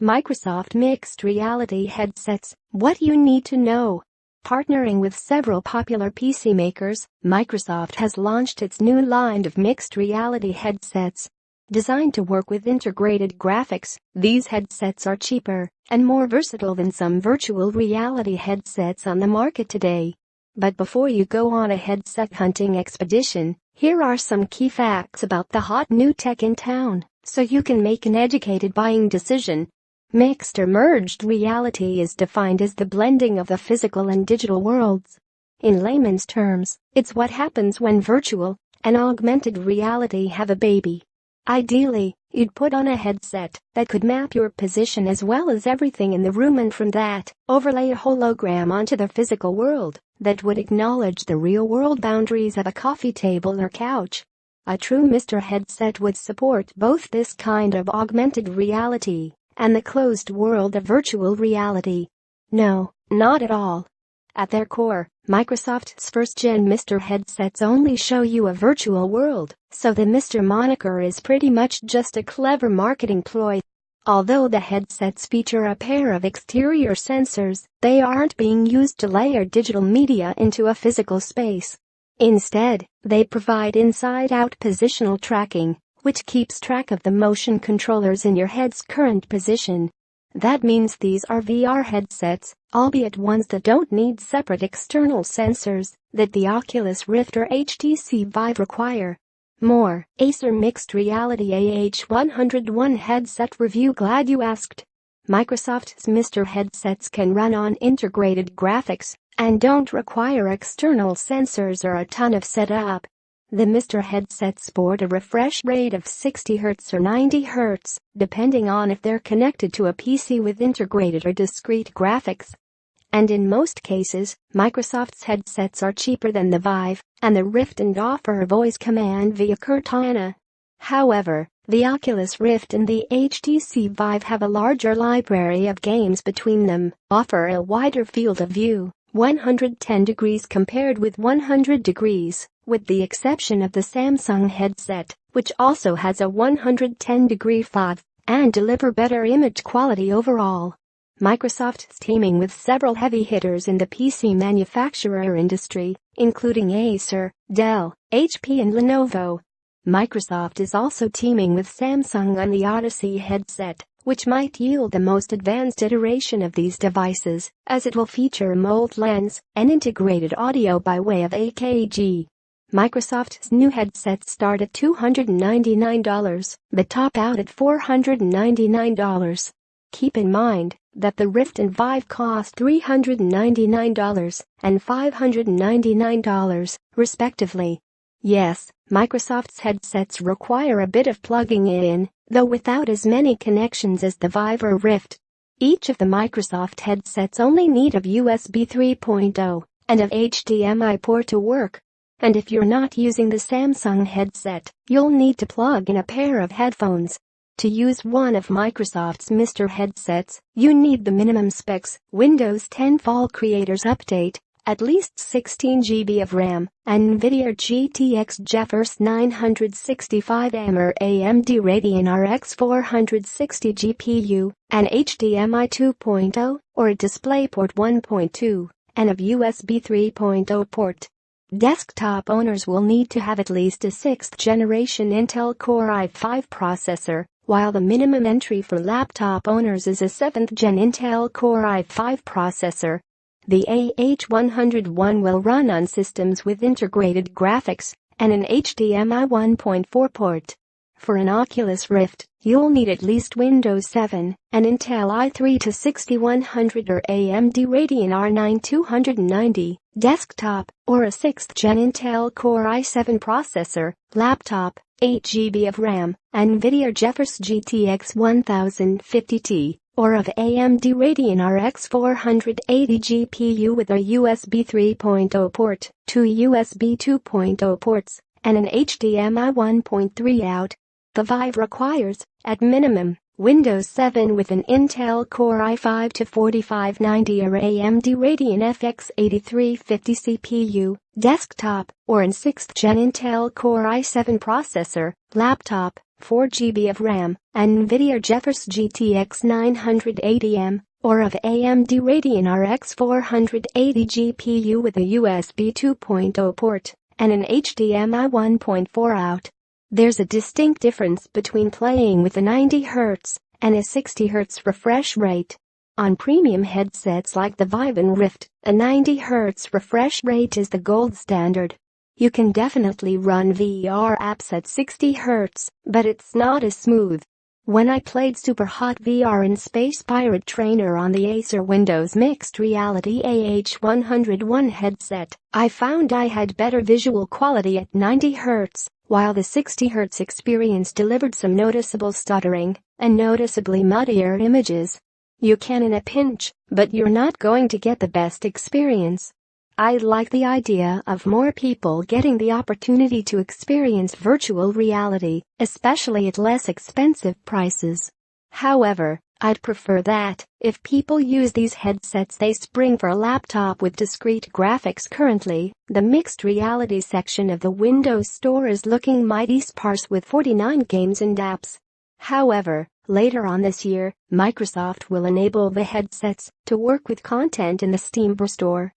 Microsoft Mixed Reality Headsets, what you need to know. Partnering with several popular PC makers, Microsoft has launched its new line of mixed reality headsets. Designed to work with integrated graphics, these headsets are cheaper and more versatile than some virtual reality headsets on the market today. But before you go on a headset hunting expedition, here are some key facts about the hot new tech in town, so you can make an educated buying decision. Mixed or merged reality is defined as the blending of the physical and digital worlds. In layman's terms, it's what happens when virtual and augmented reality have a baby. Ideally, you'd put on a headset that could map your position as well as everything in the room, and from that, overlay a hologram onto the physical world that would acknowledge the real-world boundaries of a coffee table or couch. A true Mr. headset would support both this kind of augmented reality and the closed world of virtual reality. No, not at all. At their core, Microsoft's first-gen Mr. headsets only show you a virtual world, so the Mr. moniker is pretty much just a clever marketing ploy. Although the headsets feature a pair of exterior sensors, they aren't being used to layer digital media into a physical space. Instead, they provide inside-out positional tracking, which keeps track of the motion controllers in your head's current position. That means these are VR headsets, albeit ones that don't need separate external sensors that the Oculus Rift or HTC Vive require. More, Acer Mixed Reality AH101 Headset Review. Glad you asked. Microsoft's Mr. headsets can run on integrated graphics and don't require external sensors or a ton of setup. The Mr. headsets sport a refresh rate of 60 Hz or 90 Hz, depending on if they're connected to a PC with integrated or discrete graphics. And in most cases, Microsoft's headsets are cheaper than the Vive and the Rift and offer voice command via Cortana. However, the Oculus Rift and the HTC Vive have a larger library of games between them, offer a wider field of view, 110 degrees compared with 100 degrees, with the exception of the Samsung headset, which also has a 110-degree FOV and deliver better image quality overall. Microsoft is teaming with several heavy hitters in the PC manufacturer industry, including Acer, Dell, HP and Lenovo. Microsoft is also teaming with Samsung on the Odyssey headset, which might yield the most advanced iteration of these devices, as it will feature a mold lens and integrated audio by way of AKG. Microsoft's new headsets start at $299, but top out at $499. Keep in mind that the Rift and Vive cost $399 and $599, respectively. Yes, Microsoft's headsets require a bit of plugging in, though without as many connections as the Vive or Rift. Each of the Microsoft headsets only need a USB 3.0 and an HDMI port to work. And if you're not using the Samsung headset, you'll need to plug in a pair of headphones. To use one of Microsoft's Mr. headsets, you need the minimum specs: Windows 10 Fall Creators Update, at least 16 GB of RAM, and NVIDIA GTX GeForce 965M or AMD Radeon RX 460 GPU, an HDMI 2.0 or a DisplayPort 1.2, and a USB 3.0 port. Desktop owners will need to have at least a 6th-generation Intel Core i5 processor, while the minimum entry for laptop owners is a 7th-gen Intel Core i5 processor. The AH101 will run on systems with integrated graphics and an HDMI 1.4 port. For an Oculus Rift, you'll need at least Windows 7, an Intel i3-6100 or AMD Radeon R9 290 desktop, or a 6th-gen Intel Core i7 processor, laptop, 8 GB of RAM, and NVIDIA GeForce GTX 1050Ti, or of AMD Radeon RX 480 GPU with a USB 3.0 port, 2 USB 2.0 ports, and an HDMI 1.3 out. The Vive requires, at minimum, Windows 7 with an Intel Core i5-4590 or AMD Radeon FX 8350 CPU, desktop, or an 6th-gen Intel Core i7 processor, laptop, 4 GB of RAM, and NVIDIA GeForce GTX 980M, or of AMD Radeon RX 480 GPU with a USB 2.0 port and an HDMI 1.4 out. There's a distinct difference between playing with a 90 Hz and a 60 Hz refresh rate. On premium headsets like the Vive and Rift, a 90 Hz refresh rate is the gold standard. You can definitely run VR apps at 60 Hz, but it's not as smooth. When I played Superhot VR in Space Pirate Trainer on the Acer Windows Mixed Reality AH101 headset, I found I had better visual quality at 90 Hz, while the 60 Hz experience delivered some noticeable stuttering and noticeably muddier images. You can in a pinch, but you're not going to get the best experience. I like the idea of more people getting the opportunity to experience virtual reality, especially at less expensive prices. However, I'd prefer that, if people use these headsets, they spring for a laptop with discrete graphics. Currently, the mixed reality section of the Windows Store is looking mighty sparse with 49 games and apps. However, later on this year, Microsoft will enable the headsets to work with content in the Steam Store.